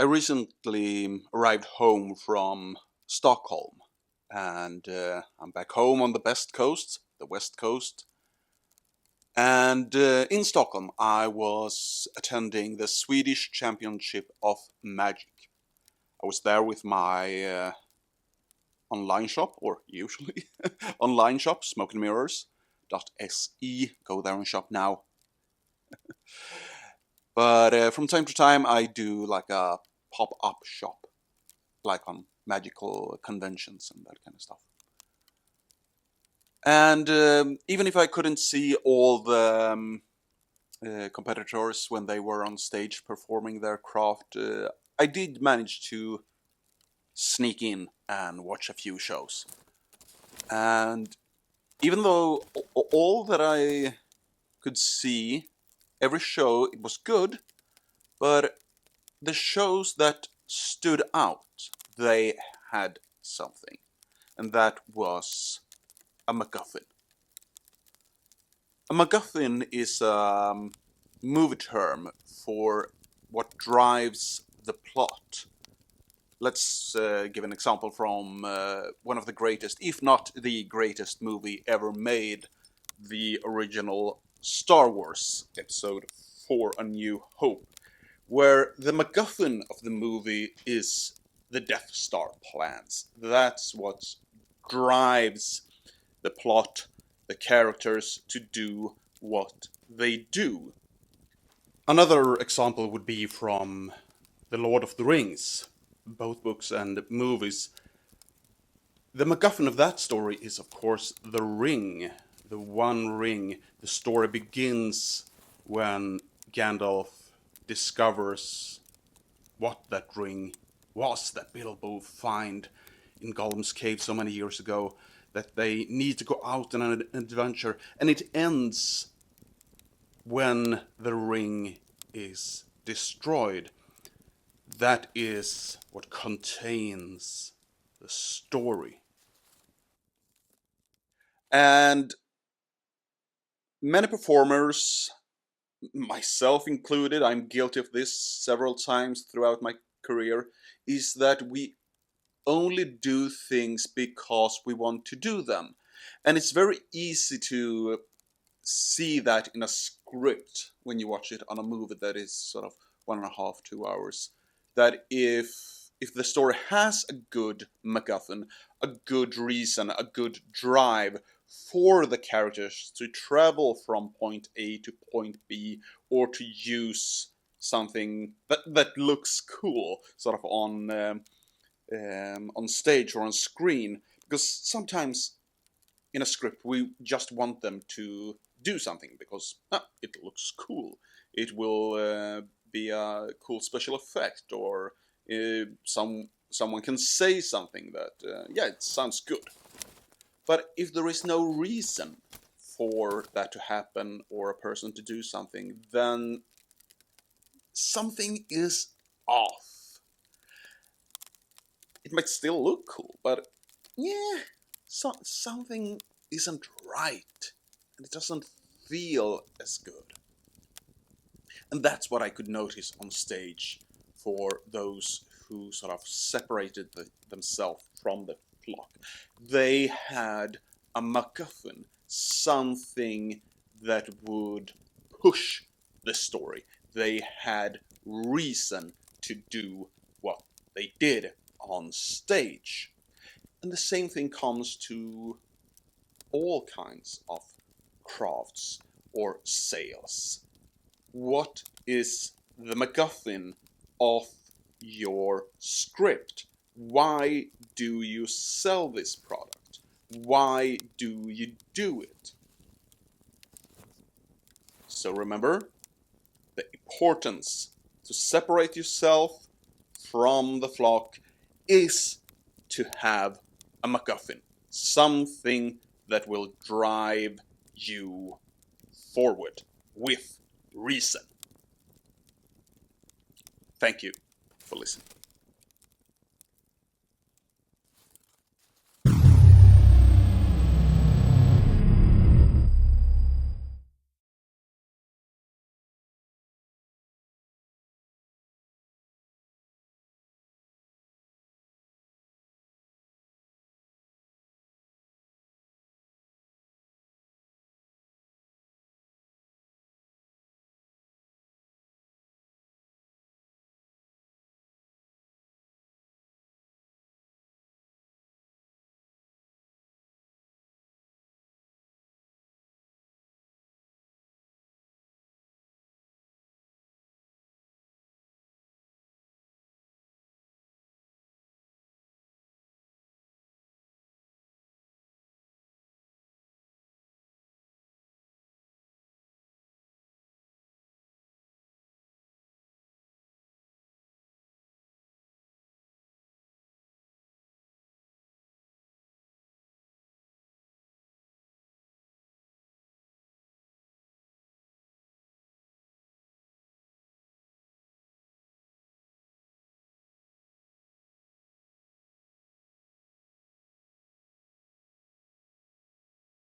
I recently arrived home from Stockholm, and I'm back home on the best coast, the West Coast. And in Stockholm, I was attending the Swedish Championship of Magic. I was there with my online shop, or usually online shop, smokeandmirrors.se. Go there and shop now. But from time to time, I do like a pop-up shop, like on magical conventions and that kind of stuff. And even if I couldn't see all the competitors when they were on stage performing their craft, I did manage to sneak in and watch a few shows. And even though all that I could see, every show, it was good, but the shows that stood out, they had something. And that was a MacGuffin. A MacGuffin is a movie term for what drives the plot. Let's give an example from one of the greatest, if not the greatest movie ever made, the original Star Wars Episode 4 A New Hope, where the MacGuffin of the movie is the Death Star plans. That's what drives the plot, the characters to do what they do. Another example would be from The Lord of the Rings, both books and movies. The MacGuffin of that story is, of course, the ring, the one ring. The story begins when Gandalf discovers what that ring was that Bilbo found in Gollum's cave so many years ago, that they need to go out on an adventure, and it ends when the ring is destroyed. That is what contains the story. And many performers, myself included, I'm guilty of this several times throughout my career, is that we only do things because we want to do them. And it's very easy to see that in a script when you watch it on a movie that is sort of 1.5, 2 hours. That if the story has a good MacGuffin, a good reason, a good drive for the characters to travel from point A to point B, or to use something that looks cool, sort of on stage or on screen, because sometimes in a script we just want them to do something because it looks cool. It will be a cool special effect, or someone can say something that it sounds good. But if there is no reason for that to happen or a person to do something, then something is off. It might still look cool, but something isn't right, and it doesn't feel as good. And that's what I could notice on stage for those who sort of separated themselves from the flock. They had a MacGuffin, something that would push the story. They had reason to do what they did on stage. And the same thing comes to all kinds of crafts or sales. What is the MacGuffin of your script? Why do you sell this product? Why do you do it? So remember, the importance to separate yourself from the flock is to have a MacGuffin, something that will drive you forward with reason. Thank you for listening.